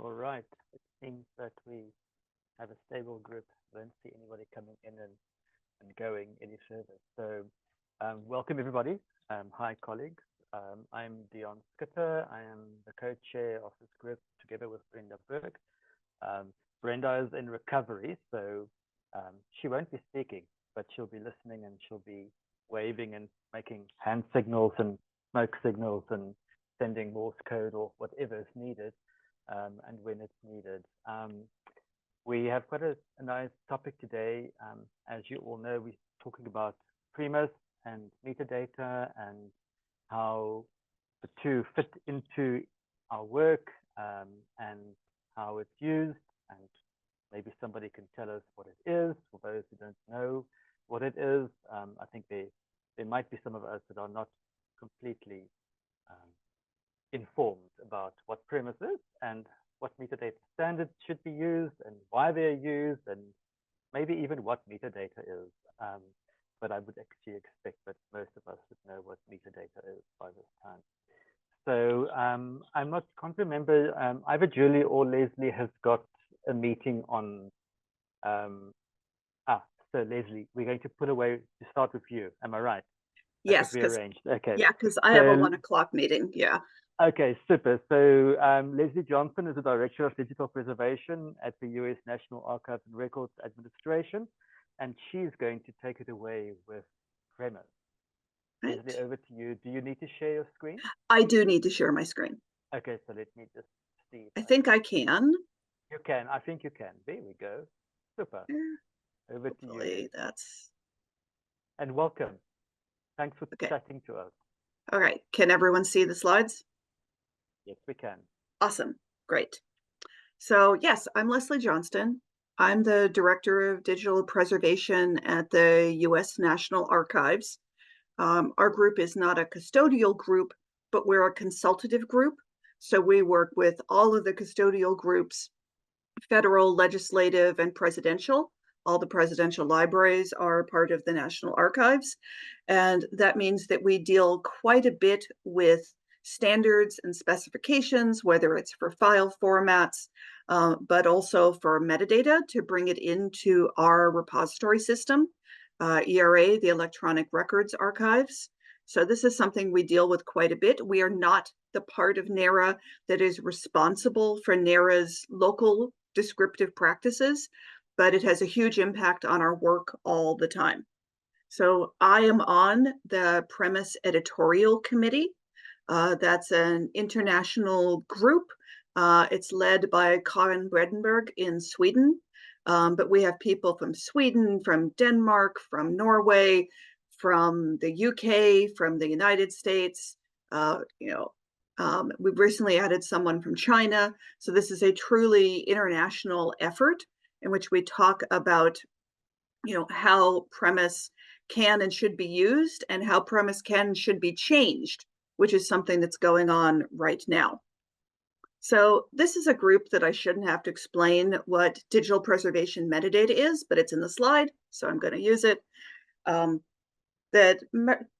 All right. It seems that we have a stable group. I don't see anybody coming in and going any further. So welcome everybody. Hi colleagues. I'm Ndsa. I am the co-chair of this group together with Brenda Burke. Brenda is in recovery, so she won't be speaking, but she'll be listening and she'll be waving and making hand signals and smoke signals and sending Morse code or whatever is needed and when it's needed. We have quite a nice topic today. As you all know, we're talking about PREMIS and metadata and how the two fit into our work and how it's used. And maybe somebody can tell us what it is for those who don't know what it is. I think there might be some of us that are not completely informed about what PREMIS is and what metadata standards should be used and why they're used and maybe even what metadata is. But I would actually expect that most of us would know what metadata is by this time. So can't remember, either Julie or Leslie has got a meeting on, so Leslie, we're going to put away to start with you. Am I right? Yes. Rearranged. Okay. Yeah, because I have a 1 o'clock meeting. Yeah. Okay, super. So Leslie Johnson is the Director of Digital Preservation at the U.S. National Archives and Records Administration, and she's going to take it away with PREMIS. Right. Leslie, over to you. Do you need to share your screen? I do need to share my screen. Okay, so let me just see. I think I can. You can. I think you can. There we go. Super. Yeah. Over to you. And welcome. Thanks for chatting to us. All right. Can everyone see the slides? Yes, we can. Awesome. Great. So yes, I'm Leslie Johnston. I'm the Director of Digital Preservation at the U.S. National Archives. Our group is not a custodial group, but we're a consultative group. So we work with all of the custodial groups, federal, legislative, and presidential. All the presidential libraries are part of the National Archives. And that means that we deal quite a bit with standards and specifications, whether it's for file formats, but also for metadata to bring it into our repository system, ERA, the Electronic Records Archives. So this is something we deal with quite a bit. We are not the part of NARA that is responsible for NARA's local descriptive practices, but it has a huge impact on our work all the time. So I am on the PREMIS editorial committee. That's an international group. It's led by Karin Bredenberg in Sweden. But we have people from Sweden, from Denmark, from Norway, from the UK, from the United States. We've recently added someone from China. So this is a truly international effort in which we talk about, how PREMIS can and should be used and how PREMIS can and should be changed, which is something that's going on right now. So this is a group that I shouldn't have to explain what digital preservation metadata is, but it's in the slide, so I'm going to use it. That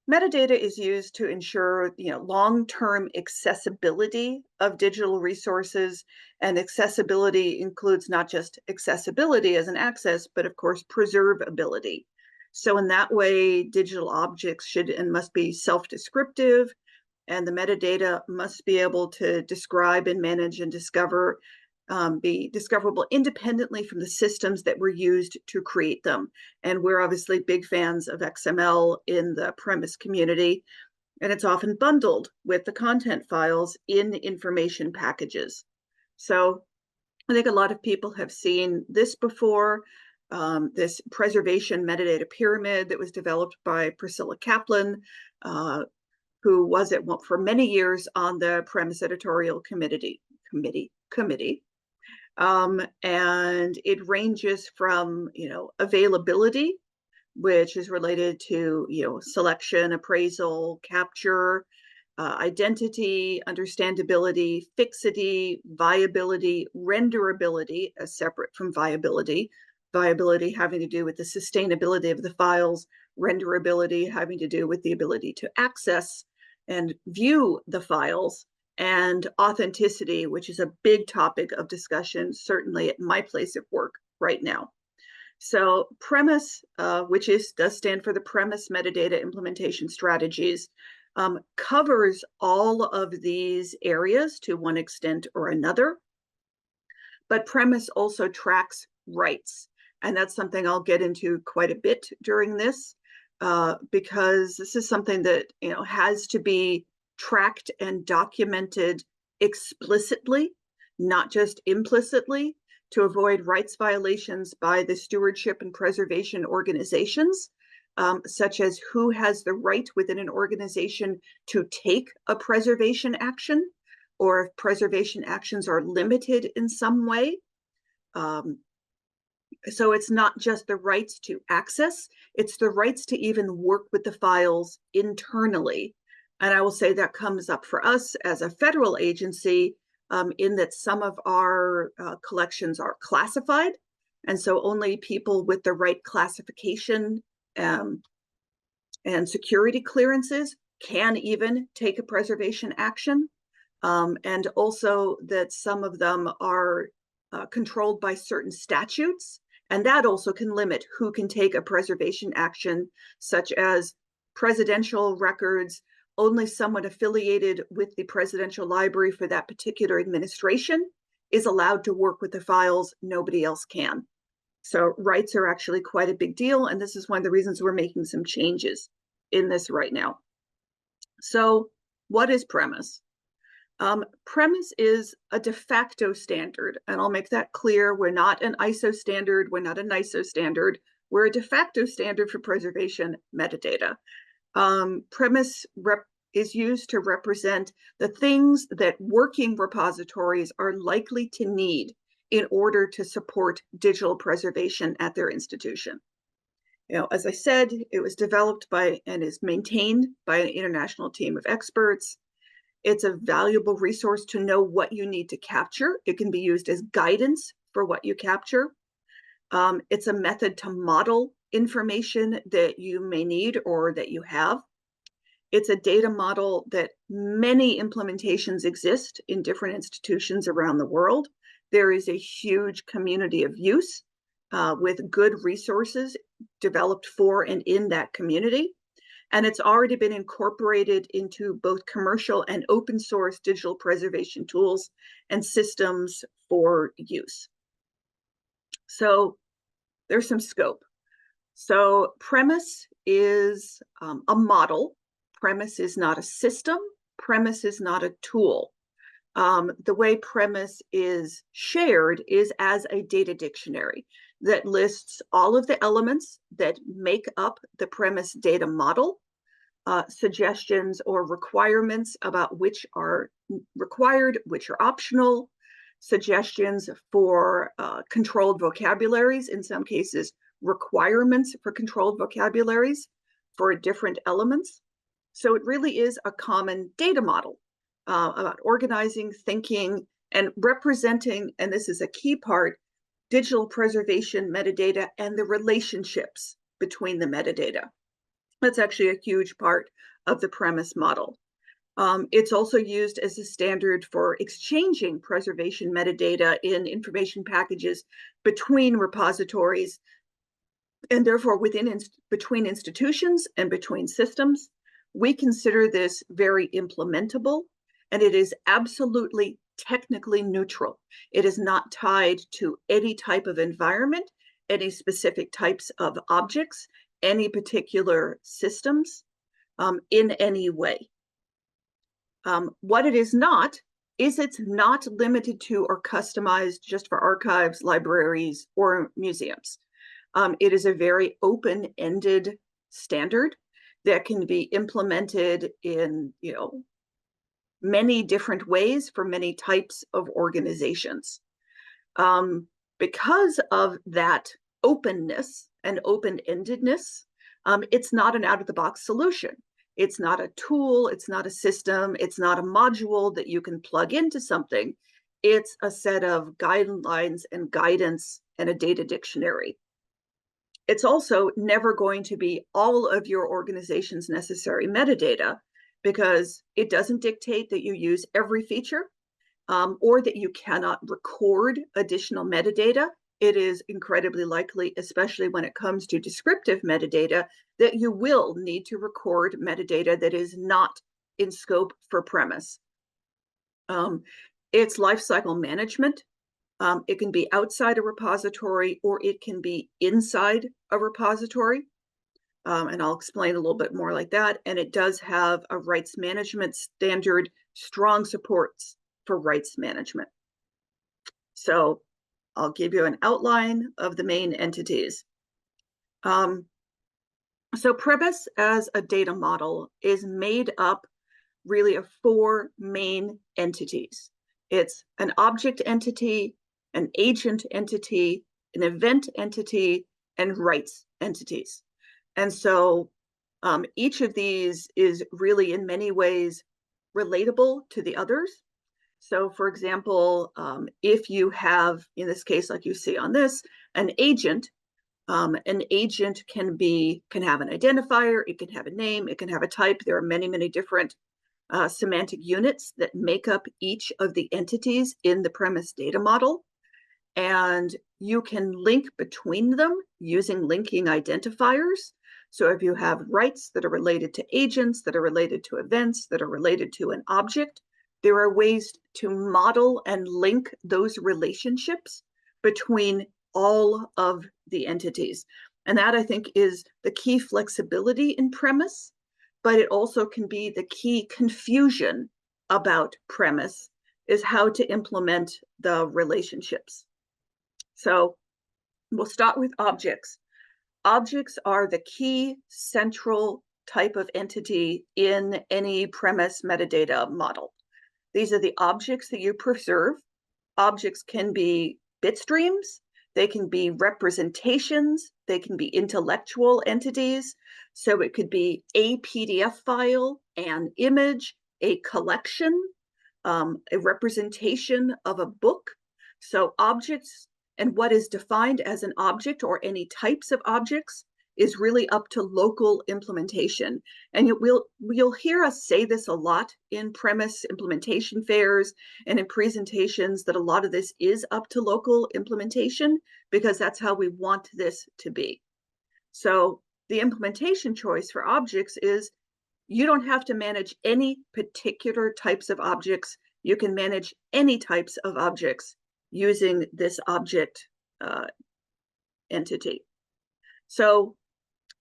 metadata is used to ensure, long-term accessibility of digital resources, and accessibility includes not just accessibility as an access, but of course preservability. So in that way, digital objects should and must be self-descriptive, and the metadata must be able to describe and manage and discover, be discoverable independently from the systems that were used to create them. And we're obviously big fans of XML in the PREMIS community, and it's often bundled with the content files in information packages. So I think a lot of people have seen this before, this preservation metadata pyramid that was developed by Priscilla Kaplan, who was for many years on the PREMIS editorial committee. And it ranges from, availability, which is related to, selection, appraisal, capture, identity, understandability, fixity, viability, renderability as separate from viability having to do with the sustainability of the files, renderability having to do with the ability to access and view the files, and authenticity, which is a big topic of discussion, certainly at my place of work right now. So PREMIS, which does stand for the PREMIS Metadata Implementation Strategies, covers all of these areas to one extent or another. But PREMIS also tracks rights. And that's something I'll get into quite a bit during this, because this is something that has to be tracked and documented explicitly, not just implicitly, to avoid rights violations by the stewardship and preservation organizations, such as who has the right within an organization to take a preservation action, or if preservation actions are limited in some way. So it's not just the rights to access, it's the rights to even work with the files internally. And I will say that comes up for us as a federal agency, in that some of our collections are classified. And so only people with the right classification and security clearances can even take a preservation action. And also that some of them are controlled by certain statutes. And that also can limit who can take a preservation action, such as presidential records. Only someone affiliated with the presidential library for that particular administration is allowed to work with the files. Nobody else can. So rights are actually quite a big deal. And this is one of the reasons we're making some changes in this right now. So what is PREMIS? PREMIS is a de facto standard, and I'll make that clear. We're not an ISO standard. We're not a NISO standard. We're a de facto standard for preservation metadata. PREMIS is used to represent the things that working repositories are likely to need in order to support digital preservation at their institution. As I said, it was developed by and is maintained by an international team of experts. It's a valuable resource to know what you need to capture. It can be used as guidance for what you capture. It's a method to model information that you may need or that you have. It's a data model that many implementations exist in different institutions around the world. There is a huge community of use with good resources developed for and in that community. And it's already been incorporated into both commercial and open source digital preservation tools and systems for use. So there's some scope. So PREMIS is a model. PREMIS is not a system. PREMIS is not a tool. The way PREMIS is shared is as a data dictionary that lists all of the elements that make up the PREMIS data model, suggestions or requirements about which are required, which are optional, suggestions for controlled vocabularies, in some cases, requirements for controlled vocabularies for different elements. So it really is a common data model about organizing, thinking, and representing, and this is a key part, digital preservation metadata and the relationships between the metadata. That's actually a huge part of the PREMIS model. It's also used as a standard for exchanging preservation metadata in information packages between repositories, and therefore between institutions and between systems. We consider this very implementable, and it is absolutely technically neutral. It is not tied to any type of environment, any specific types of objects, any particular systems in any way. What it is not is it's not limited to or customized just for archives, libraries, or museums. It is a very open-ended standard that can be implemented in many different ways for many types of organizations. Because of that openness and open-endedness, it's not an out-of-the-box solution. It's not a tool, it's not a system, it's not a module that you can plug into something. It's a set of guidelines and guidance and a data dictionary. It's also never going to be all of your organization's necessary metadata, because it doesn't dictate that you use every feature or that you cannot record additional metadata. It is incredibly likely, especially when it comes to descriptive metadata, that you will need to record metadata that is not in scope for PREMIS. It's lifecycle management. It can be outside a repository or it can be inside a repository. And I'll explain a little bit more like that. And it does have a rights management standard, strong supports for rights management. So I'll give you an outline of the main entities. So PREMIS as a data model is made up really of 4 main entities. It's an object entity, an agent entity, an event entity, and rights entities. And so each of these is really in many ways relatable to the others. So for example, if you have, in this case, like you see on this, an agent can have an identifier, it can have a name, it can have a type. There are many, many different semantic units that make up each of the entities in the PREMIS data model. And you can link between them using linking identifiers. So if you have rights that are related to agents, that are related to events, that are related to an object, there are ways to model and link those relationships between all of the entities. And that, I think, is the key flexibility in PREMIS, but it also can be the key confusion about PREMIS, is how to implement the relationships. So we'll start with objects. Objects are the key central type of entity in any PREMIS metadata model. These are the objects that you preserve. Objects can be bit streams, they can be representations, they can be intellectual entities. So it could be a PDF file, an image, a collection, a representation of a book. So objects and what is defined as an object or any types of objects is really up to local implementation. And you'll hear us say this a lot in PREMIS implementation fairs and in presentations, that a lot of this is up to local implementation because that's how we want this to be. So the implementation choice for objects is you don't have to manage any particular types of objects. You can manage any types of objects using this object entity. So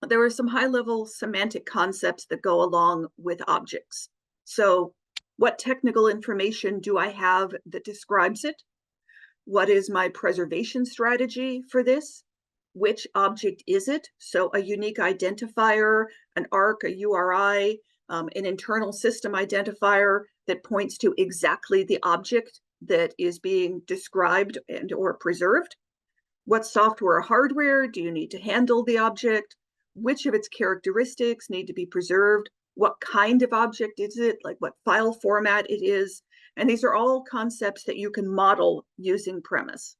there are some high-level semantic concepts that go along with objects. So what technical information do I have that describes it? What is my preservation strategy for this? Which object is it? So a unique identifier, an ARC, a URI, an internal system identifier that points to exactly the object that is being described and or preserved. What software or hardware do you need to handle the object? Which of its characteristics need to be preserved? What kind of object is it? Like what file format it is? And these are all concepts that you can model using PREMIS.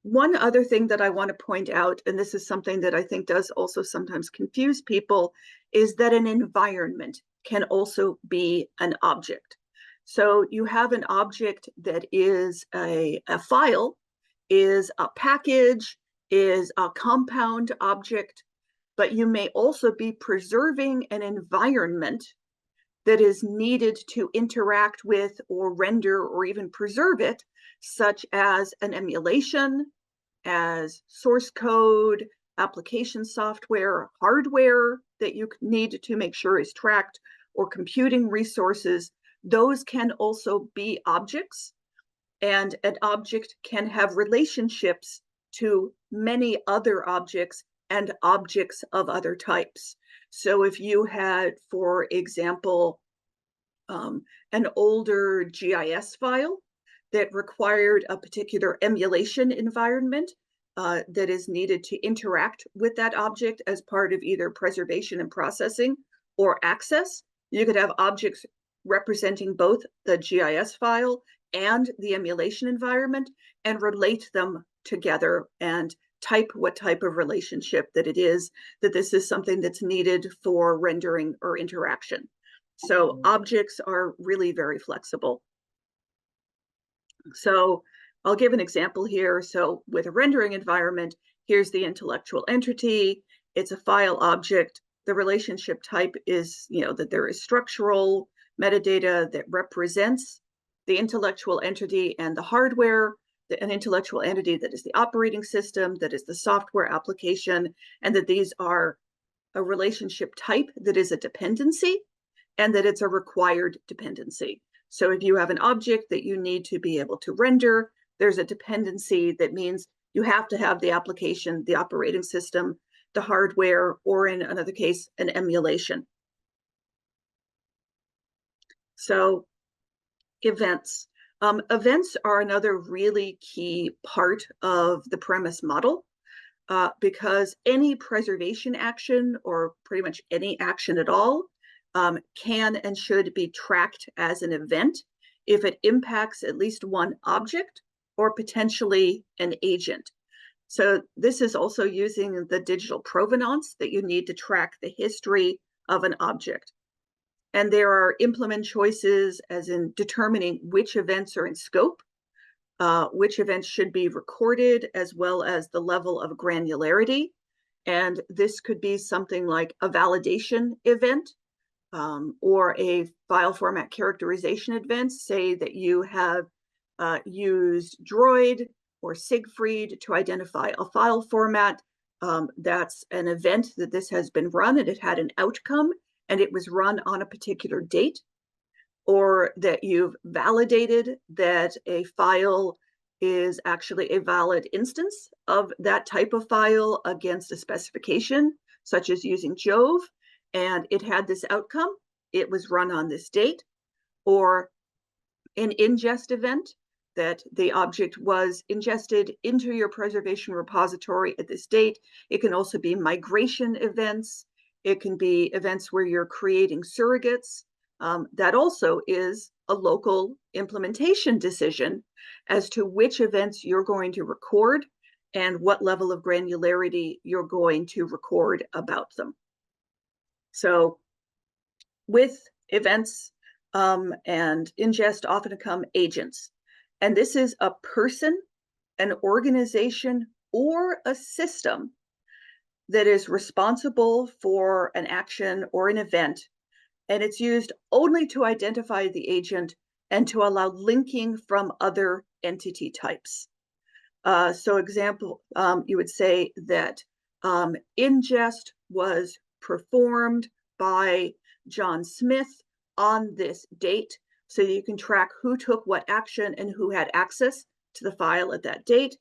One other thing that I want to point out, and this is something that I think does also sometimes confuse people, is that an environment can also be an object. So you have an object that is a file, is a package, is a compound object, but you may also be preserving an environment that is needed to interact with or render or even preserve it, such as an emulation, as source code, application software, hardware that you need to make sure is tracked, or computing resources. Those can also be objects, and an object can have relationships to many other objects and objects of other types. So if you had, for example, an older GIS file that required a particular emulation environment that is needed to interact with that object as part of either preservation and processing or access, you could have objects representing both the GIS file and the emulation environment and relate them together and type, what type of relationship that it is, that this is something that's needed for rendering or interaction. So objects are really very flexible. So I'll give an example here. So with a rendering environment, here's the intellectual entity. It's a file object. The relationship type is, that there is structural metadata that represents the intellectual entity and the hardware, an intellectual entity that is the operating system, that is the software application, and that these are a relationship type that is a dependency, and that it's a required dependency. So if you have an object that you need to be able to render, there's a dependency that means you have to have the application, the operating system, the hardware, or in another case, an emulation. So events. Events are another really key part of the PREMIS model, because any preservation action, or pretty much any action at all, can and should be tracked as an event if it impacts at least one object or potentially an agent. So this is also using the digital provenance that you need to track the history of an object. And there are implement choices as in determining which events are in scope, which events should be recorded, as well as the level of granularity. And this could be something like a validation event, or a file format characterization event. Say that you have used Droid or Siegfried to identify a file format. That's an event that this has been run and it had an outcome and it was run on a particular date. Or that you've validated that a file is actually a valid instance of that type of file against a specification, such as using Jove, and it had this outcome, it was run on this date. Or an ingest event, that the object was ingested into your preservation repository at this date. It can also be migration events. It can be events where you're creating surrogates. That also is a local implementation decision as to which events you're going to record and what level of granularity you're going to record about them. So with events and ingest often come agents. And this is a person, an organization, or a system that is responsible for an action or an event. And it's used only to identify the agent and to allow linking from other entity types. So example, you would say that ingest was performed by John Smith on this date, so you can track who took what action and who had access to the file at that date.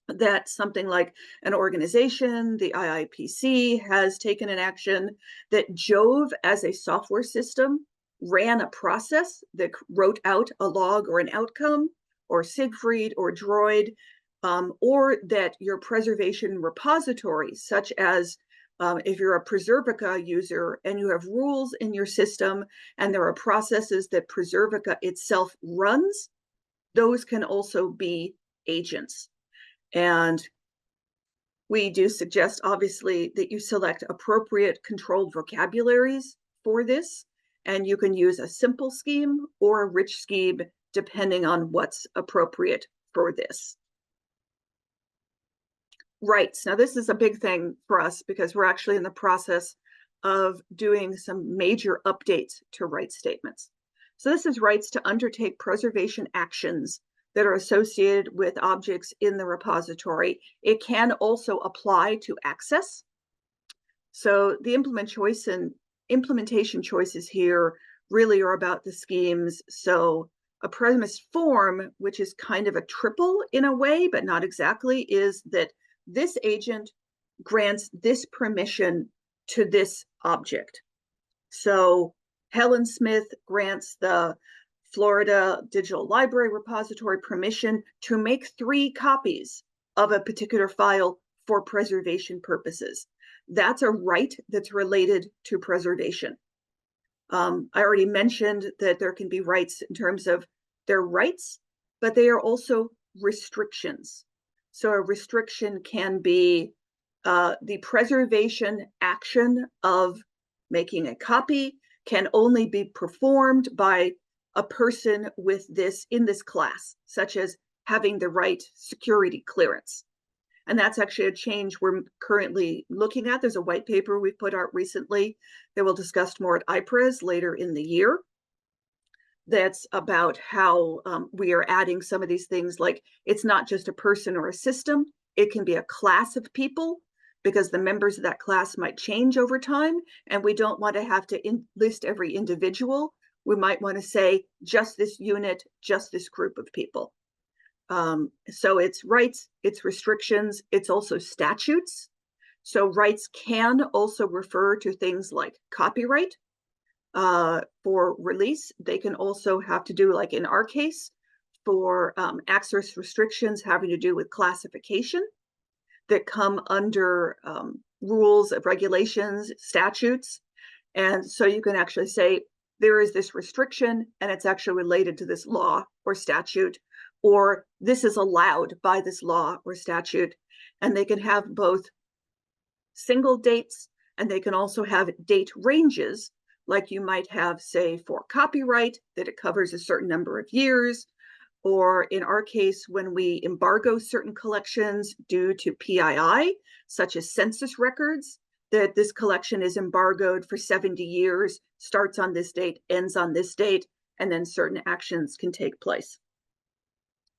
That something like an organization, the IIPC, has taken an action, that Jove as a software system ran a process that wrote out a log or an outcome, or Siegfried or Droid, or that your preservation repository, such as if you're a Preservica user and you have rules in your system and there are processes that Preservica itself runs, those can also be agents. And we do suggest, obviously, that you select appropriate controlled vocabularies for this, and you can use a simple scheme or a rich scheme depending on what's appropriate for this. Rights. Now, this is a big thing for us because we're actually in the process of doing some major updates to rights statements. So this is rights to undertake preservation actions that are associated with objects in the repository. It can also apply to access. So the implementation choices here really are about the schemes. So a PREMIS form, which is kind of a triple in a way, but not exactly, is that this agent grants this permission to this object. So Helen Smith grants the Florida Digital Library Repository permission to make 3 copies of a particular file for preservation purposes. That's a right that's related to preservation. I already mentioned that there can be rights in terms of their rights, but they are also restrictions. So a restriction can be the preservation action of making a copy can only be performed by a person with this in this class, such as having the right security clearance. And that's actually a change we're currently looking at. There's a white paper we put out recently that we'll discuss more at IPRES later in the year. That's about how we are adding some of these things, like it's not just a person or a system, it can be a class of people, because the members of that class might change over time, and we don't want to have to list every individual. We might want to say just this unit, just this group of people. So it's rights, it's restrictions, it's also statutes. So rights can also refer to things like copyright. For release, they can also have to do, like in our case, for access restrictions having to do with classification that come under rules of regulations, statutes. And so you can actually say there is this restriction and it's actually related to this law or statute, or this is allowed by this law or statute. And they can have both single dates, and they can also have date ranges, like you might have, say, for copyright, that it covers a certain number of years, or in our case, when we embargo certain collections due to PII, such as census records, that this collection is embargoed for 70 years, starts on this date, ends on this date, and then certain actions can take place.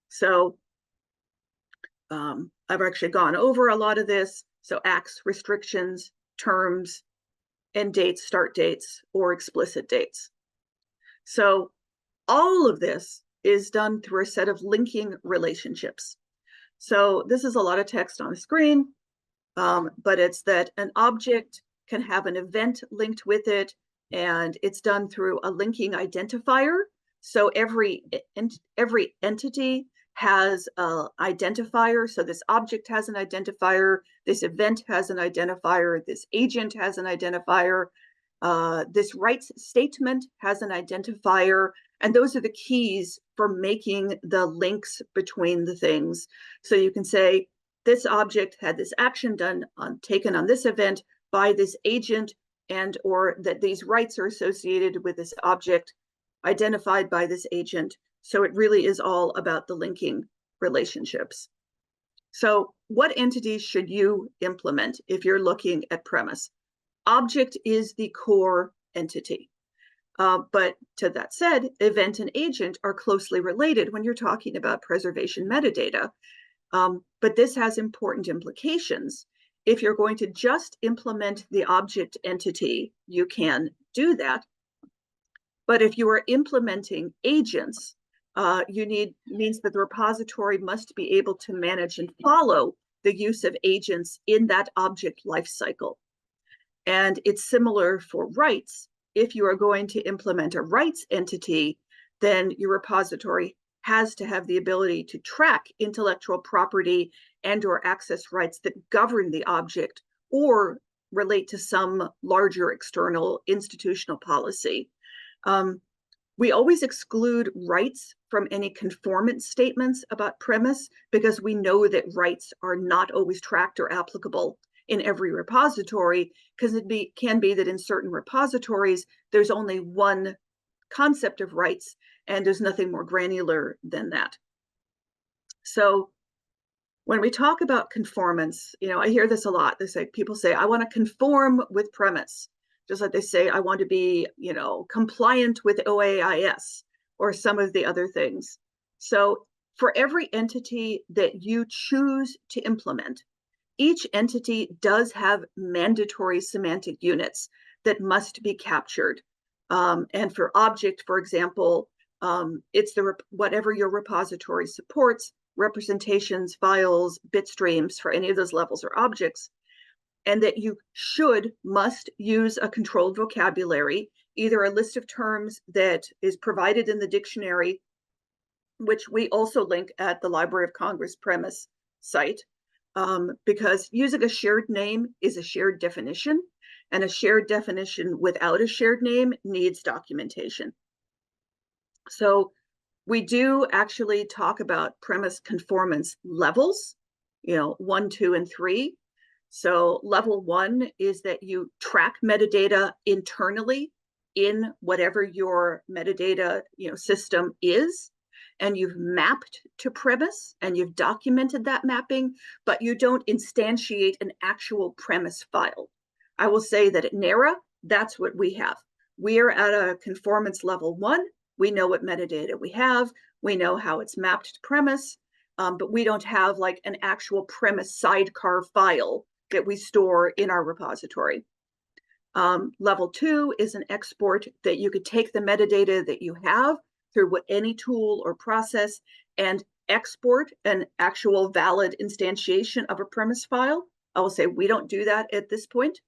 So I've actually gone over a lot of this. So acts, restrictions, terms, end dates, start dates, or explicit dates. So all of this is done through a set of linking relationships. So this is a lot of text on the screen, but it's that an object can have an event linked with it, and it's done through a linking identifier. So every entity has an identifier. So this object has an identifier, this event has an identifier, this agent has an identifier, this rights statement has an identifier, and those are the keys for making the links between the things. So you can say this object had this action taken on this event by this agent, and or that these rights are associated with this object identified by this agent. So it really is all about the linking relationships. So what entities should you implement if you're looking at PREMIS? Object is the core entity. But to that said, event and agent are closely related when you're talking about preservation metadata. But this has important implications. If you're going to just implement the object entity, you can do that. But if you are implementing agents, means that the repository must be able to manage and follow the use of agents in that object lifecycle. And it's similar for rights. If you are going to implement a rights entity, then your repository has to have the ability to track intellectual property and or access rights that govern the object or relate to some larger external institutional policy. We always exclude rights from any conformance statements about PREMIS because we know that rights are not always tracked or applicable in every repository, because it can be that in certain repositories, there's only one concept of rights and there's nothing more granular than that. So when we talk about conformance, I hear this a lot. People say, I want to conform with PREMIS. Just like they say, I want to be, compliant with OAIS or some of the other things. So for every entity that you choose to implement, each entity does have mandatory semantic units that must be captured. And for object, for example, it's whatever your repository supports, representations, files, bit streams for any of those levels or objects, and that you must use a controlled vocabulary, either a list of terms that is provided in the dictionary, which we also link at the Library of Congress PREMIS site, because using a shared name is a shared definition, and a shared definition without a shared name needs documentation. So we do actually talk about PREMIS conformance levels. 1, 2, and 3. So level 1 is that you track metadata internally in whatever your metadata system is, and you've mapped to PREMIS and you've documented that mapping, but you don't instantiate an actual PREMIS file. I will say that at NARA, that's what we have. We are at a conformance level 1. We know what metadata we have. We know how it's mapped to PREMIS, but we don't have like an actual PREMIS sidecar file that we store in our repository. Level 2 is an export that you could take the metadata that you have through any tool or process and export an actual valid instantiation of a PREMIS file. I will say we don't do that at this point.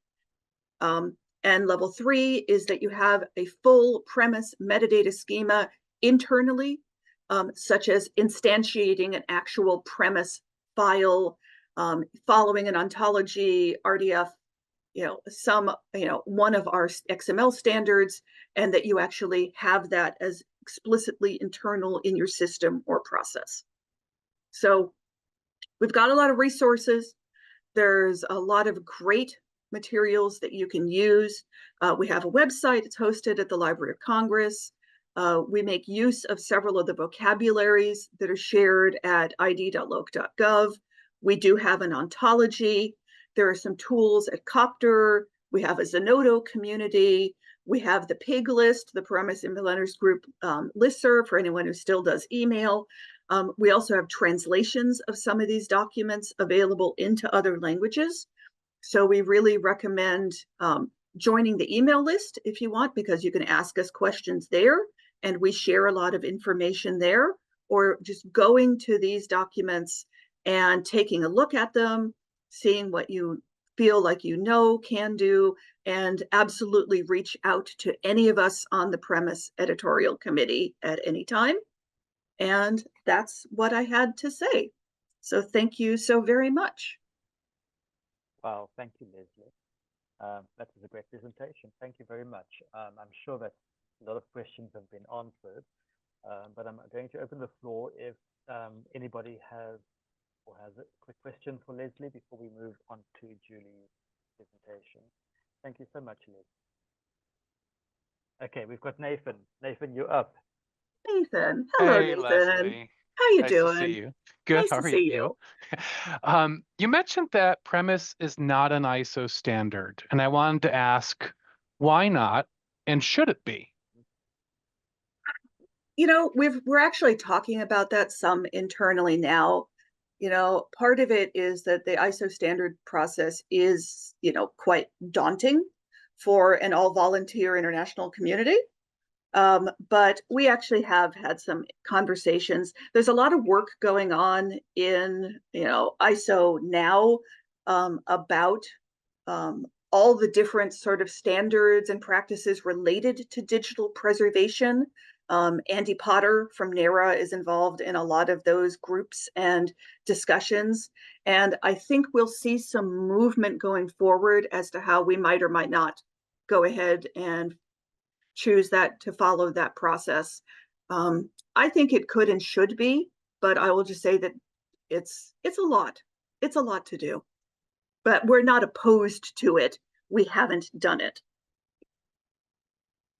And level 3 is that you have a full PREMIS metadata schema internally, such as instantiating an actual PREMIS file, following an ontology, RDF, one of our XML standards, and that you actually have that as explicitly internal in your system or process. So we've got a lot of resources. There's a lot of great materials that you can use. We have a website. It's hosted at the Library of Congress. We make use of several of the vocabularies that are shared at id.loc.gov. We do have an ontology. There are some tools at Copter. We have a Zenodo community. We have the PIG list, the PREMIS Implementers Group listserv for anyone who still does email. We also have translations of some of these documents available into other languages. So we really recommend joining the email list if you want, because you can ask us questions there, and we share a lot of information there, or just going to these documents and taking a look at them, seeing what you feel like can do, and absolutely reach out to any of us on the PREMIS editorial committee at any time. And that's what I had to say. So thank you so very much. Wow, thank you, Leslie. That was a great presentation. Thank you very much. I'm sure that a lot of questions have been answered, but I'm going to open the floor if anybody has a quick question for Leslie before we move on to Julie's presentation. Thank you so much, Leslie. Okay, we've got Nathan. Nathan, you're up. Nathan. Hello, Hey, Nathan. Leslie. How you Nice to see doing? you. Good. Nice How to are see you? you. You mentioned that PREMIS is not an ISO standard, and I wanted to ask why not, and should it be? We're actually talking about that some internally now. Part of it is that the ISO standard process is, quite daunting for an all-volunteer international community. But we actually have had some conversations. There's a lot of work going on in, ISO now about all the different sort of standards and practices related to digital preservation. Andy Potter from NARA is involved in a lot of those groups and discussions. And I think we'll see some movement going forward as to how we might or might not go ahead and choose to follow that process. I think it could and should be, but I will just say that it's a lot. It's a lot to do, but we're not opposed to it. We haven't done it.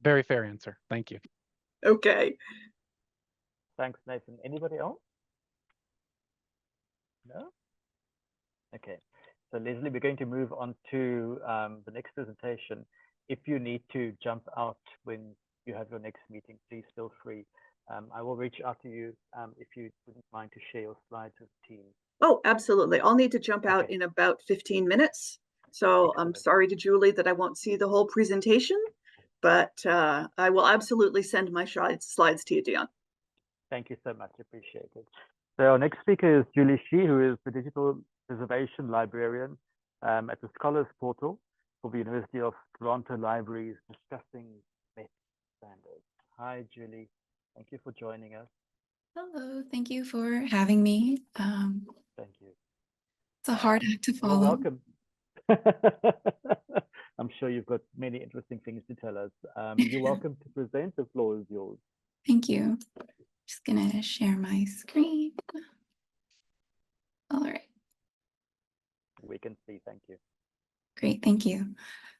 Very fair answer. Thank you. Okay. Thanks, Nathan. Anybody else? No? Okay. So Leslie, we're going to move on to the next presentation. If you need to jump out when you have your next meeting, please feel free. I will reach out to you if you wouldn't mind to share your slides with the team. Oh, absolutely. I'll need to jump out in about 15 minutes. So I'm sorry to Julie that I won't see the whole presentation, but I will absolutely send my slides to you, Dion. Thank you so much. Appreciate it. So our next speaker is Julie Shi, who is the Digital Preservation Librarian at the Scholars Portal for the University of Toronto Libraries, discussing MET standards. Hi, Julie. Thank you for joining us. Hello. Thank you for having me. Thank you. It's a hard act to follow. You're welcome. I'm sure you've got many interesting things to tell us. You're welcome to present. The floor is yours. Thank you. Just gonna share my screen. All right. we can see. Thank you. Great, thank you.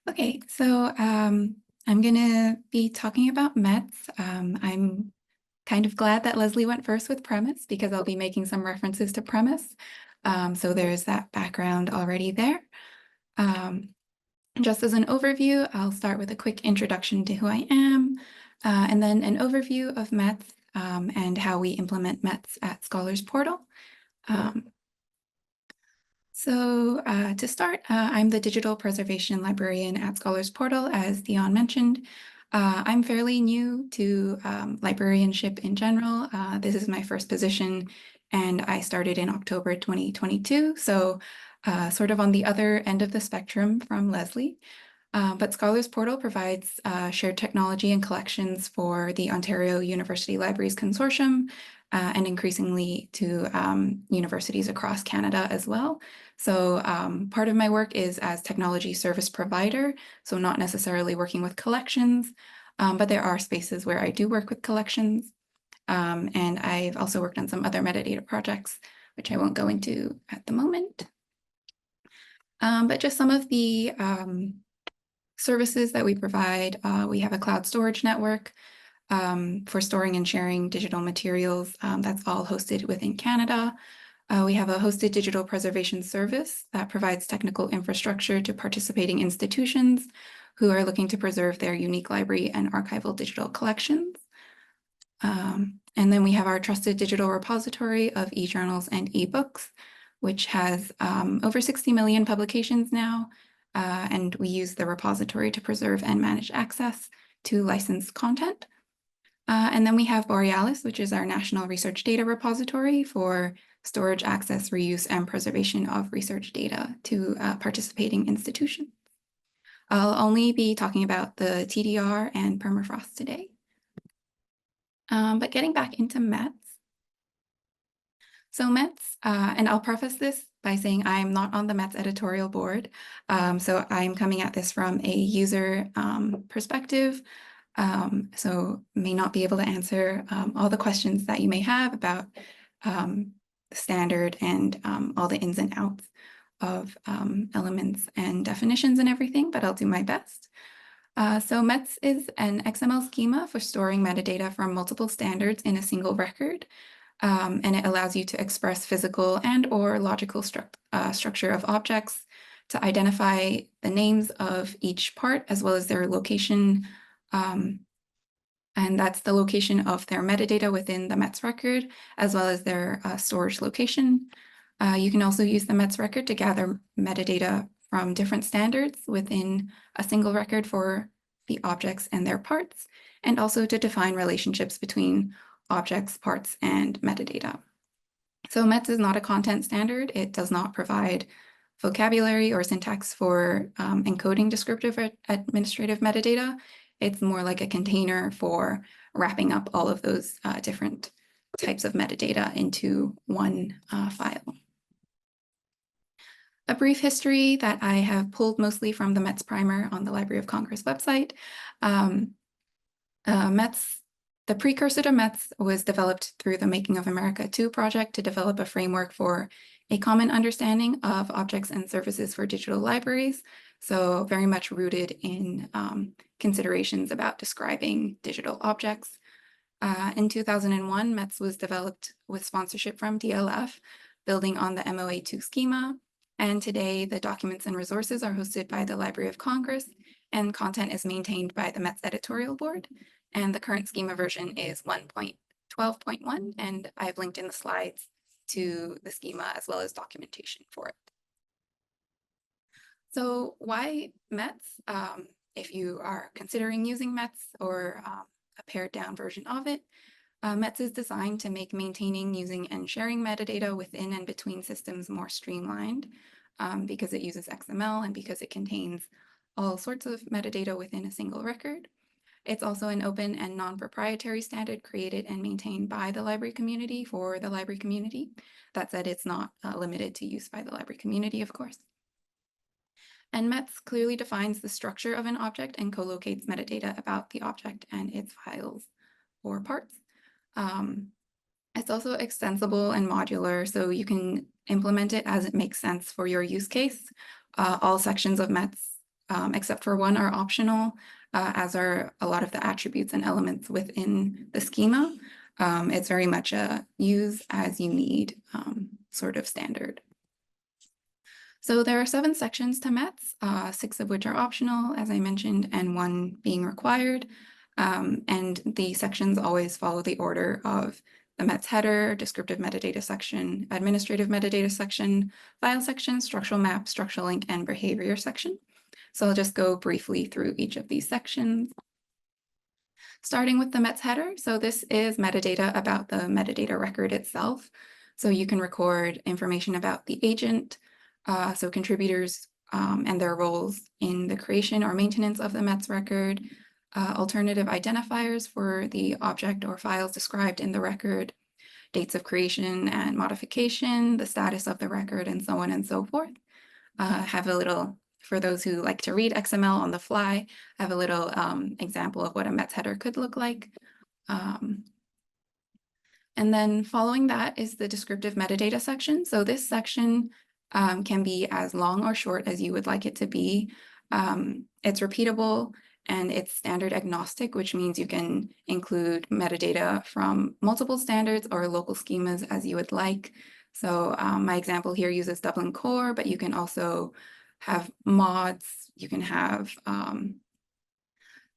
Okay, so I'm going to be talking about METs. I'm kind of glad that Leslie went first with PREMIS because I'll be making some references to PREMIS. So there's that background already there. Just as an overview, I'll start with a quick introduction to who I am, and then an overview of METs and how we implement METs at Scholars Portal. To start, I'm the Digital Preservation Librarian at Scholars Portal, as Dion mentioned. I'm fairly new to librarianship in general. This is my first position, and I started in October 2022, so sort of on the other end of the spectrum from Leslie. But Scholars Portal provides shared technology and collections for the Ontario University Libraries Consortium, and increasingly to universities across Canada as well. So part of my work is as technology service provider, so not necessarily working with collections, but there are spaces where I do work with collections. And I've also worked on some other metadata projects, which I won't go into at the moment. But just some of the services that we provide. We have a cloud storage network for storing and sharing digital materials. That's all hosted within Canada. We have a hosted digital preservation service that provides technical infrastructure to participating institutions who are looking to preserve their unique library and archival digital collections. And then we have our trusted digital repository of e-journals and ebooks, which has over 60 million publications now. And we use the repository to preserve and manage access to licensed content. And then we have Borealis, which is our national research data repository for storage, access, reuse, and preservation of research data to participating institutions. I'll only be talking about the TDR and permafrost today. But getting back into METs. So METs, and I'll preface this by saying I'm not on the METs editorial board. So I'm coming at this from a user perspective. So may not be able to answer all the questions that you may have about the standard and all the ins and outs of elements and definitions and everything, but I'll do my best. So METs is an XML schema for storing metadata from multiple standards in a single record. And it allows you to express physical and or logical structure of objects, to identify the names of each part as well as their location, and that's the location of their metadata within the METs record, as well as their storage location. You can also use the METs record to gather metadata from different standards within a single record for the objects and their parts, and also to define relationships between objects, parts, and metadata. So METs is not a content standard. It does not provide vocabulary or syntax for encoding descriptive or administrative metadata. It's more like a container for wrapping up all of those different types of metadata into one file. A brief history that I have pulled mostly from the METs primer on the Library of Congress website. METs, the precursor to METs was developed through the Making of America 2 project to develop a framework for a common understanding of objects and services for digital libraries. So very much rooted in considerations about describing digital objects. In 2001, METs was developed with sponsorship from DLF, building on the MOA2 schema. And today, the documents and resources are hosted by the Library of Congress, and content is maintained by the METs editorial board. And the current schema version is 1.12.1, and I've linked in the slides to the schema as well as documentation for it. So why METs? If you are considering using METs or a pared down version of it, METs is designed to make maintaining, using, and sharing metadata within and between systems more streamlined because it uses XML and because it contains all sorts of metadata within a single record. It's also an open and non-proprietary standard created and maintained by the library community for the library community. That said, it's not limited to use by the library community, of course. And METs clearly defines the structure of an object and co-locates metadata about the object and its files or parts. It's also extensible and modular, so you can implement it as it makes sense for your use case. All sections of METS, except for one, are optional, as are a lot of the attributes and elements within the schema. It's very much a use as you need sort of standard. So there are 7 sections to METS, 6 of which are optional, as I mentioned, and 1 being required. And the sections always follow the order of the METS header, descriptive metadata section, administrative metadata section, file section, structural map, structural link, and behavior section. So I'll just go briefly through each of these sections. Starting with the METS header. So this is metadata about the metadata record itself. So you can record information about the agent, so contributors and their roles in the creation or maintenance of the METS record, alternative identifiers for the object or files described in the record, dates of creation and modification, the status of the record, and so on and so forth. Have a little, for those who like to read XML on the fly, have a little example of what a METS header could look like. And then following that is the descriptive metadata section. So this section can be as long or short as you would like it to be. It's repeatable and it's standard agnostic, which means you can include metadata from multiple standards or local schemas as you would like. So my example here uses Dublin Core, but you can also have mods, you can have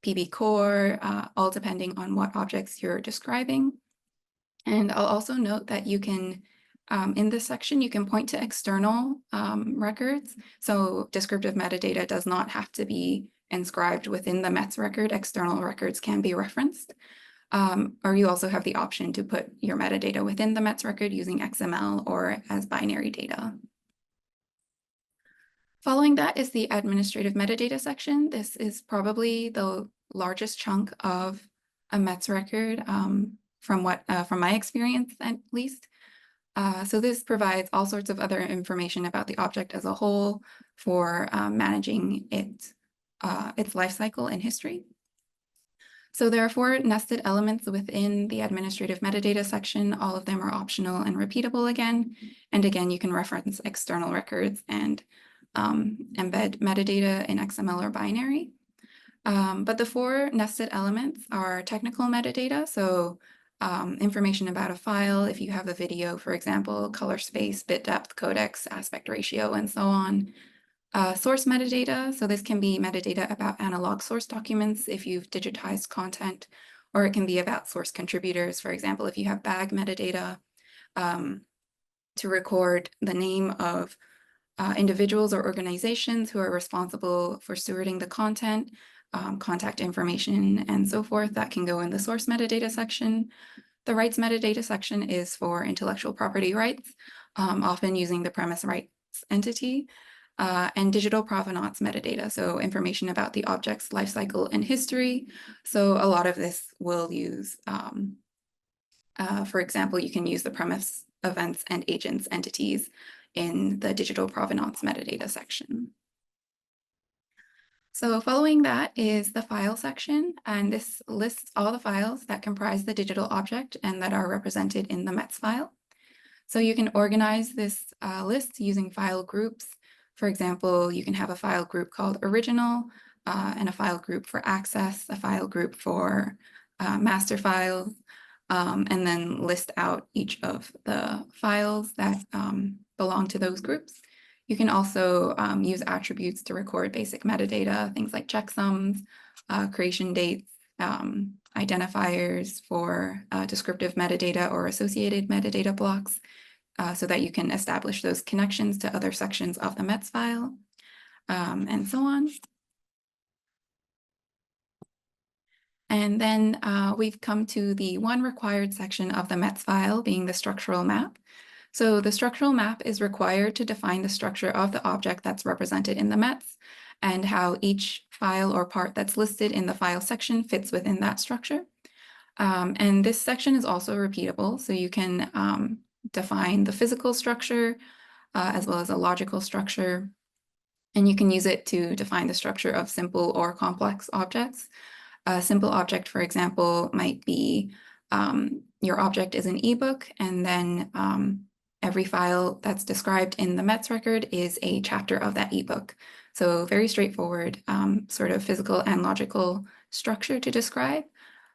PB Core, all depending on what objects you're describing. And I'll also note that you can, in this section, you can point to external records. So descriptive metadata does not have to be inscribed within the METS record. External records can be referenced. Or you also have the option to put your metadata within the METS record using XML or as binary data. Following that is the administrative metadata section. This is probably the largest chunk of a METS record from my experience at least. So this provides all sorts of other information about the object as a whole for managing its life cycle and history. So there are 4 nested elements within the administrative metadata section. All of them are optional and repeatable again. And again, you can reference external records and embed metadata in XML or binary. But the 4 nested elements are technical metadata. So information about a file, if you have a video, for example, color space, bit depth, codecs, aspect ratio, and so on. Source metadata, so this can be metadata about analog source documents if you've digitized content, or it can be about source contributors. For example, if you have bag metadata to record the name of individuals or organizations who are responsible for stewarding the content, contact information, and so forth, that can go in the source metadata section. The rights metadata section is for intellectual property rights, often using the PREMIS rights entity, and digital provenance metadata, so information about the object's lifecycle and history. So a lot of this will use, for example, you can use the PREMIS events and agents entities in the digital provenance metadata section. So following that is the file section, and this lists all the files that comprise the digital object and that are represented in the METS file. So you can organize this list using file groups. For example, you can have a file group called original and a file group for access, a file group for master files, and then list out each of the files that belong to those groups. You can also use attributes to record basic metadata, things like checksums, creation dates, identifiers for descriptive metadata or associated metadata blocks, so that you can establish those connections to other sections of the METS file, and so on. And then we've come to the one required section of the METS file, being the structural map. So the structural map is required to define the structure of the object that's represented in the METS and how each file or part that's listed in the file section fits within that structure. And this section is also repeatable, so you can define the physical structure as well as a logical structure. And you can use it to define the structure of simple or complex objects. A simple object, for example, might be your object is an ebook, and then every file that's described in the METS record is a chapter of that ebook. So very straightforward, sort of physical and logical structure to describe.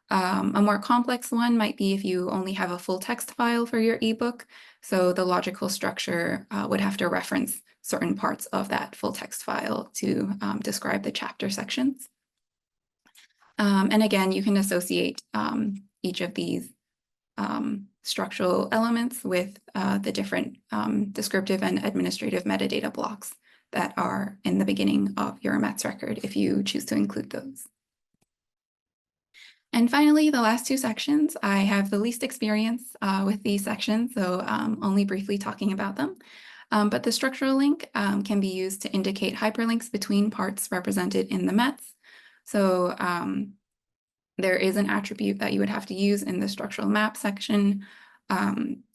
A more complex one might be if you only have a full text file for your ebook. So the logical structure would have to reference certain parts of that full text file to describe the chapter sections. And again, you can associate each of these structural elements with the different descriptive and administrative metadata blocks that are in the beginning of your METS record if you choose to include those. And finally, the last two sections, I have the least experience with these sections, so only briefly talking about them. But the structural link can be used to indicate hyperlinks between parts represented in the METS. So there is an attribute that you would have to use in the structural map section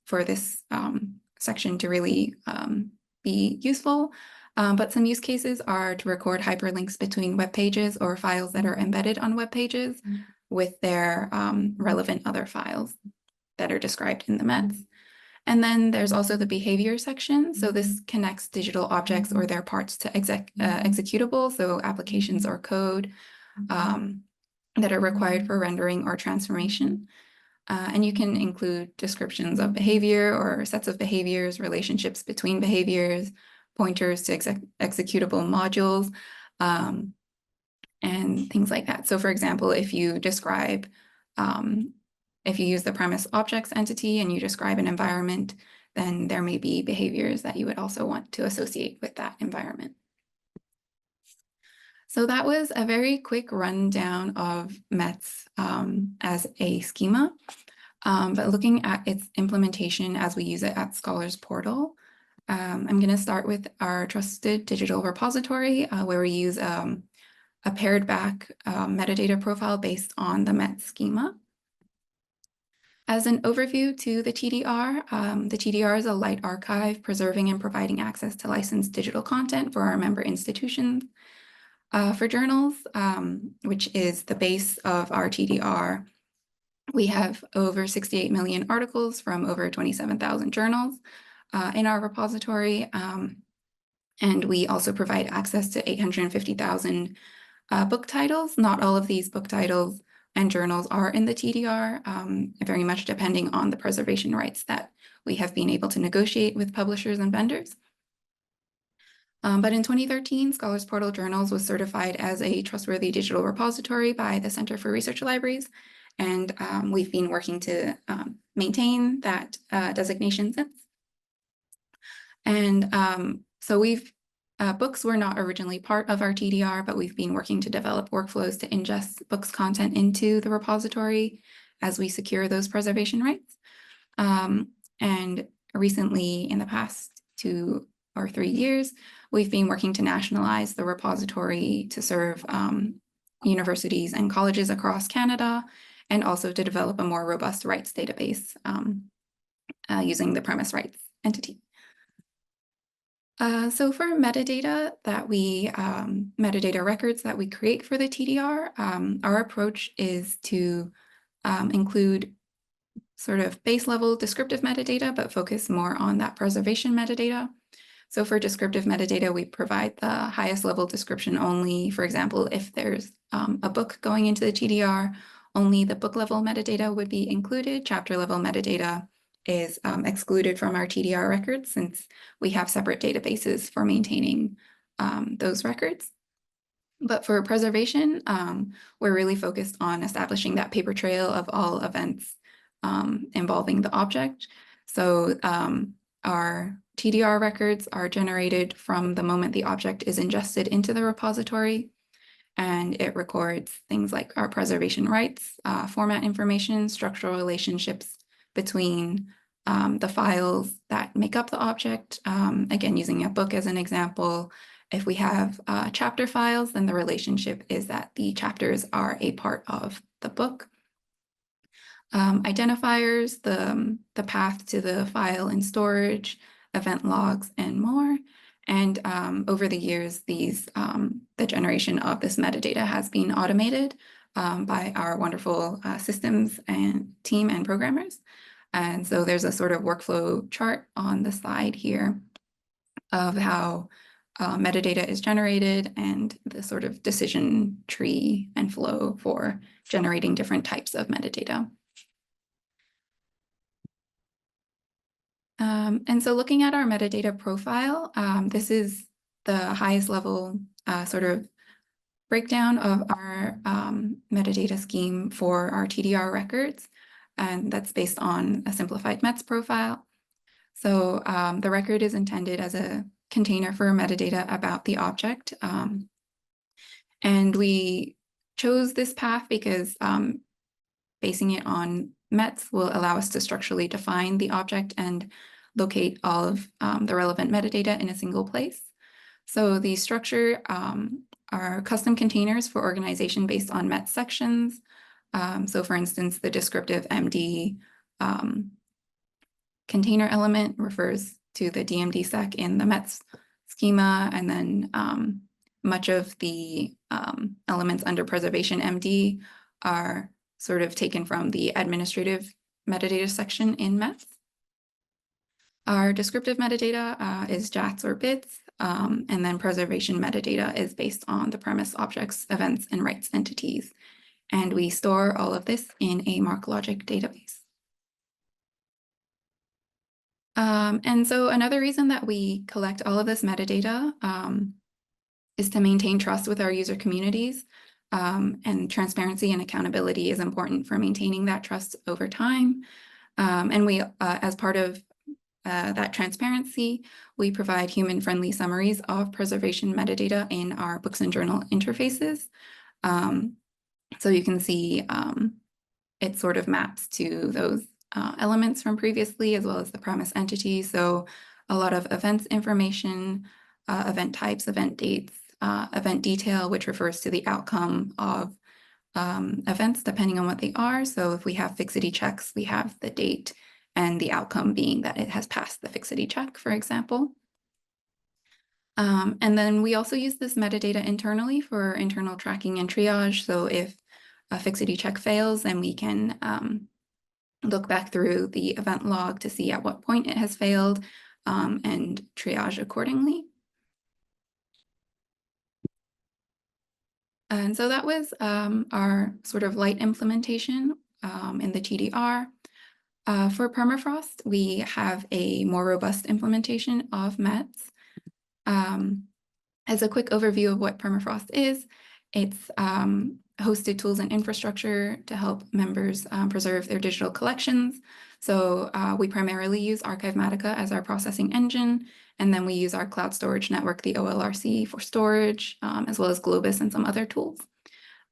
for this section to really be useful. But some use cases are to record hyperlinks between web pages or files that are embedded on web pages with their relevant other files that are described in the METS. And then there's also the behavior section. So this connects digital objects or their parts to executables, so applications or code that are required for rendering or transformation. And you can include descriptions of behavior or sets of behaviors, relationships between behaviors, pointers to executable modules, and things like that. So for example, if you describe, if you use the premise objects entity and you describe an environment, then there may be behaviors that you would also want to associate with that environment. So that was a very quick rundown of METS as a schema, but looking at its implementation as we use it at Scholars Portal, I'm going to start with our trusted digital repository where we use a paired back metadata profile based on the METS schema. As an overview to the TDR is a light archive preserving and providing access to licensed digital content for our member institutions. For journals, which is the base of our TDR, we have over 68 million articles from over 27,000 journals in our repository. And we also provide access to 850,000 book titles. Not all of these book titles and journals are in the TDR, very much depending on the preservation rights that we have been able to negotiate with publishers and vendors. But in 2013, Scholars Portal Journals was certified as a trustworthy digital repository by the Center for Research Libraries, and we've been working to maintain that designation since. And so books were not originally part of our TDR, but we've been working to develop workflows to ingest books content into the repository as we secure those preservation rights. And recently, in the past 2 or 3 years, we've been working to nationalize the repository to serve universities and colleges across Canada, and also to develop a more robust rights database using the PREMIS rights entity. So for metadata metadata records that we create for the TDR, our approach is to include sort of base level descriptive metadata, but focus more on that preservation metadata. So for descriptive metadata, we provide the highest level description only. For example, if there's a book going into the TDR, only the book level metadata would be included. Chapter level metadata is excluded from our TDR records since we have separate databases for maintaining those records. But for preservation, we're really focused on establishing that paper trail of all events involving the object. So our TDR records are generated from the moment the object is ingested into the repository, and it records things like our preservation rights, format information, structural relationships between the files that make up the object. Again, using a book as an example, if we have chapter files, then the relationship is that the chapters are a part of the book. Identifiers, the path to the file in storage, event logs, and more. And over the years, the generation of this metadata has been automated by our wonderful systems and team and programmers. And so there's a sort of workflow chart on the slide here of how metadata is generated and the sort of decision tree and flow for generating different types of metadata. And so looking at our metadata profile, this is the highest level sort of breakdown of our metadata scheme for our TDR records. And that's based on a simplified METS profile. So the record is intended as a container for metadata about the object. And we chose this path because basing it on METS will allow us to structurally define the object and locate all of the relevant metadata in a single place. So the structure are custom containers for organization based on METS sections. So for instance, the descriptive MD container element refers to the DMD sec in the METS schema, and then much of the elements under preservation MD are sort of taken from the administrative metadata section in METS. Our descriptive metadata is JATs or bits, and then preservation metadata is based on the premise objects, events, and rights entities. And we store all of this in a MarkLogic database. And so another reason that we collect all of this metadata is to maintain trust with our user communities. And transparency and accountability is important for maintaining that trust over time. And we, as part of that transparency, we provide human-friendly summaries of preservation metadata in our books and journal interfaces. So you can see it sort of maps to those elements from previously, as well as the premise entity. So a lot of events information, event types, event dates, event detail, which refers to the outcome of events depending on what they are. So if we have fixity checks, we have the date and the outcome being that it has passed the fixity check, for example. And then we also use this metadata internally for internal tracking and triage. So if a fixity check fails, then we can look back through the event log to see at what point it has failed and triage accordingly. And so that was our sort of light implementation in the TDR. For permafrost, we have a more robust implementation of METS. As a quick overview of what permafrost is, it's hosted tools and infrastructure to help members preserve their digital collections. So we primarily use Archivematica as our processing engine, and then we use our cloud storage network, the OLRC, for storage, as well as Globus and some other tools.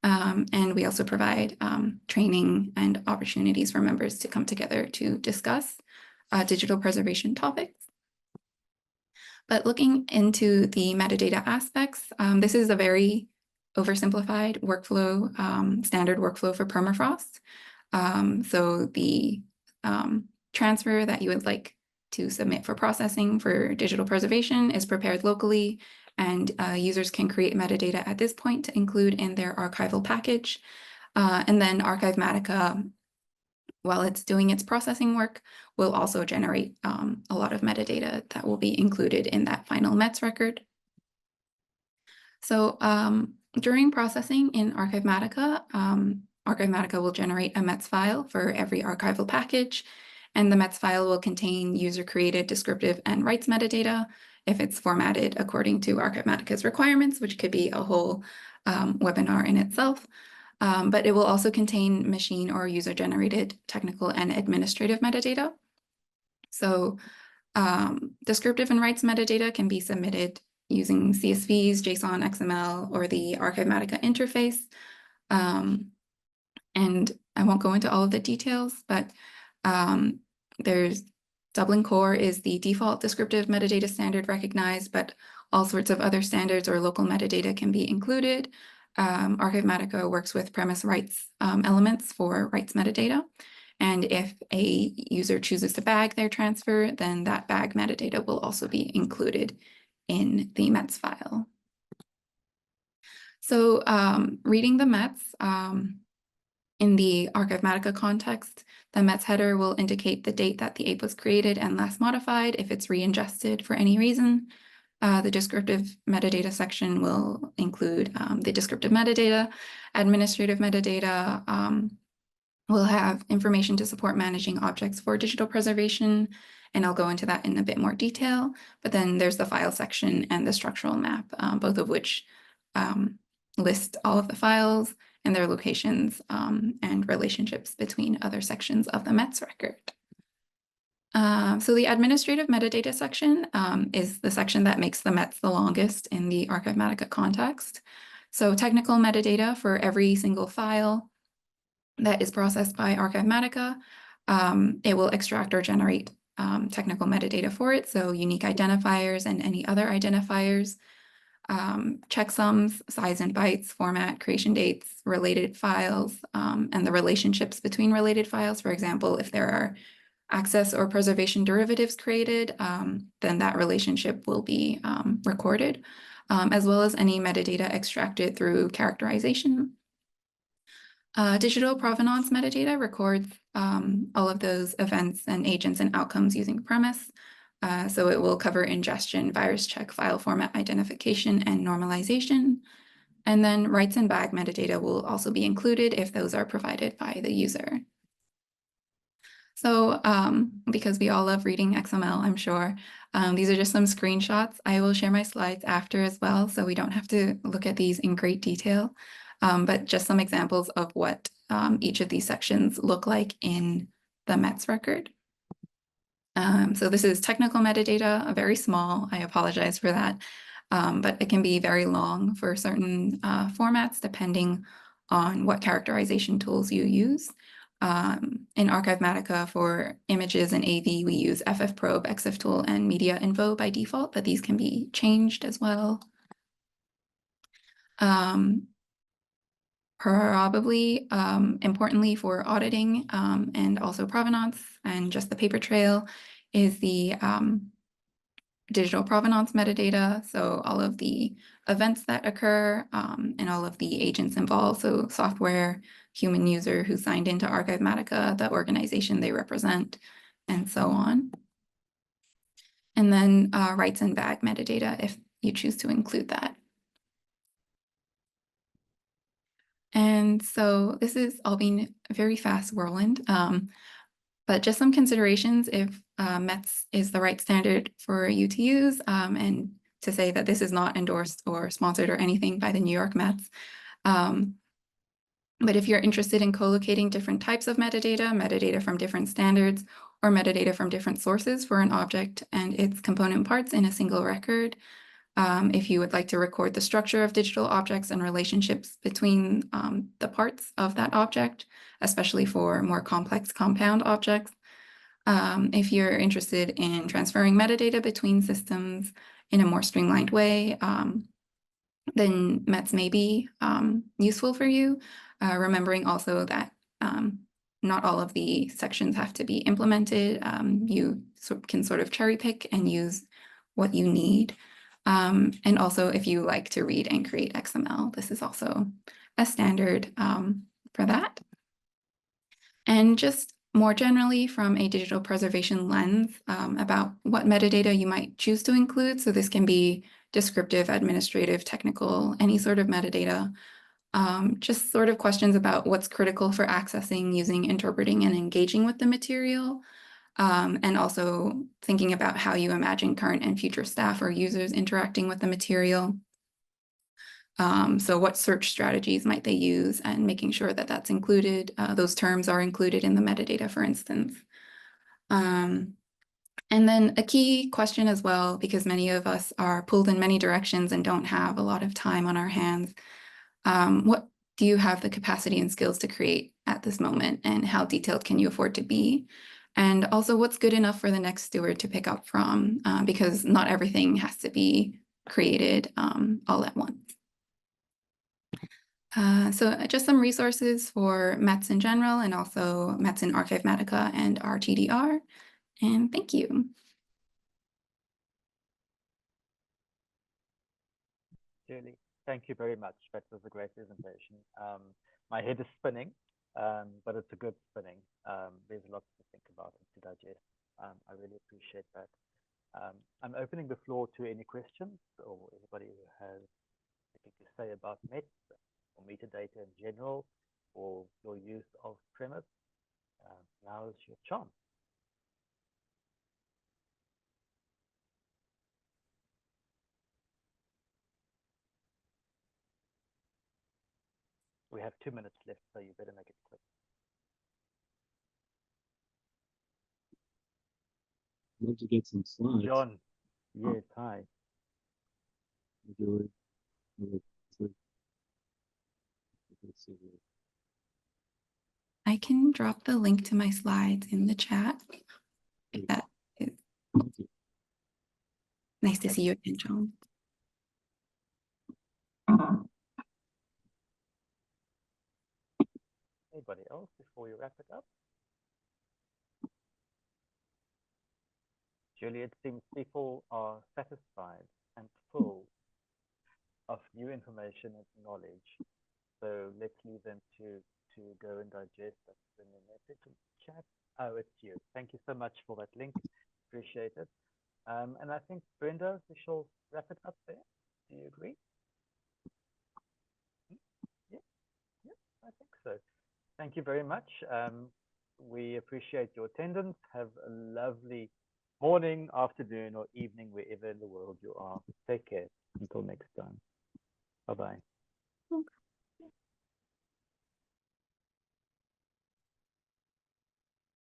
And we also provide training and opportunities for members to come together to discuss digital preservation topics. But looking into the metadata aspects, this is a very oversimplified workflow, standard workflow for permafrost. So the transfer that you would like to submit for processing for digital preservation is prepared locally, and users can create metadata at this point to include in their archival package. And then Archivematica, while it's doing its processing work, will also generate a lot of metadata that will be included in that final METS record. So during processing in Archivematica, Archivematica will generate a METS file for every archival package, and the METS file will contain user-created descriptive and rights metadata if it's formatted according to Archivematica's requirements, which could be a whole webinar in itself. But it will also contain machine or user-generated technical and administrative metadata. So descriptive and rights metadata can be submitted using CSVs, JSON, XML, or the Archivematica interface. And I won't go into all of the details, but there's Dublin Core is the default descriptive metadata standard recognized, but all sorts of other standards or local metadata can be included. Archivematica works with premise rights elements for rights metadata. And if a user chooses to bag their transfer, then that bag metadata will also be included in the METS file. So reading the METs, in the Archivematica context, the METs header will indicate the date that the ape was created and last modified if it's re-ingested for any reason. The descriptive metadata section will include the descriptive metadata. Administrative metadata will have information to support managing objects for digital preservation, and I'll go into that in a bit more detail. But then there's the file section and the structural map, both of which list all of the files and their locations and relationships between other sections of the METS record. So the administrative metadata section is the section that makes the METs the longest in the Archivematica context. So technical metadata for every single file that is processed by Archivematica, it will extract or generate technical metadata for it, so unique identifiers and any other identifiers, checksums, size and bytes, format, creation dates, related files, and the relationships between related files. For example, if there are access or preservation derivatives created, then that relationship will be recorded, as well as any metadata extracted through characterization. Digital provenance metadata records all of those events and agents and outcomes using PREMIS. So it will cover ingestion, virus check, file format identification, and normalization. And then rights and bag metadata will also be included if those are provided by the user. So because we all love reading XML, I'm sure, these are just some screenshots. I will share my slides after as well, so we don't have to look at these in great detail, but just some examples of what each of these sections look like in the METS record. So this is technical metadata, very small. I apologize for that, but it can be very long for certain formats depending on what characterization tools you use. In Archivematica for images and AV, we use FFprobe, EXIFTool, and Media Info by default, but these can be changed as well. Probably importantly for auditing and also provenance and just the paper trail is the digital provenance metadata. So all of the events that occur and all of the agents involved. So software, human user who signed into Archivematica, the organization they represent, and so on. And then rights and bag metadata if you choose to include that. And so this is all being a very fast whirlwind, but just some considerations if METS is the right standard for you to use, and to say that this is not endorsed or sponsored or anything by the New York METS. But if you're interested in co-locating different types of metadata, metadata from different standards, or metadata from different sources for an object and its component parts in a single record, if you would like to record the structure of digital objects and relationships between the parts of that object, especially for more complex compound objects. If you're interested in transferring metadata between systems in a more streamlined way, then METS may be useful for you. Remembering also that not all of the sections have to be implemented. You can sort of cherry pick and use what you need. And also, if you like to read and create XML, this is also a standard for that. And just more generally, from a digital preservation lens, about what metadata you might choose to include. So this can be descriptive, administrative, technical, any sort of metadata. Just sort of questions about what's critical for accessing, using, interpreting, and engaging with the material. And also thinking about how you imagine current and future staff or users interacting with the material. So what search strategies might they use, and making sure that that's included, those terms are included in the metadata, for instance. And then a key question as well, because many of us are pulled in many directions and don't have a lot of time on our hands. What do you have the capacity and skills to create at this moment, and how detailed can you afford to be? And also what's good enough for the next steward to pick up from, because not everything has to be created all at once. So just some resources for METS in general, and also METS in Archivematica and RTDR. And thank you. Julie. Thank you very much. That was a great presentation. My head is spinning, but it's a good spinning. There's lots to think about and to digest. I really appreciate that. I'm opening the floor to any questions or anybody who has anything to say about MET or metadata in general or your use of PREMIS. Now is your chance. We have 2 minutes left, so you better make it quick. I'd love to get some slides. John, yes, hi. I can drop the link to my slides in the chat. If that is nice to see you again, John. Anybody else before you wrap it up? Julie, it seems people are satisfied and full of new information and knowledge. So let's leave them to go and digest that in the message chat. Oh, it's you. Thank you so much for that link. Appreciate it. And I think, Brenda, we shall wrap it up there. Do you agree? Yeah, I think so. Thank you very much. We appreciate your attendance. Have a lovely morning, afternoon, or evening, wherever in the world you are. Take care. Until next time. Bye-bye.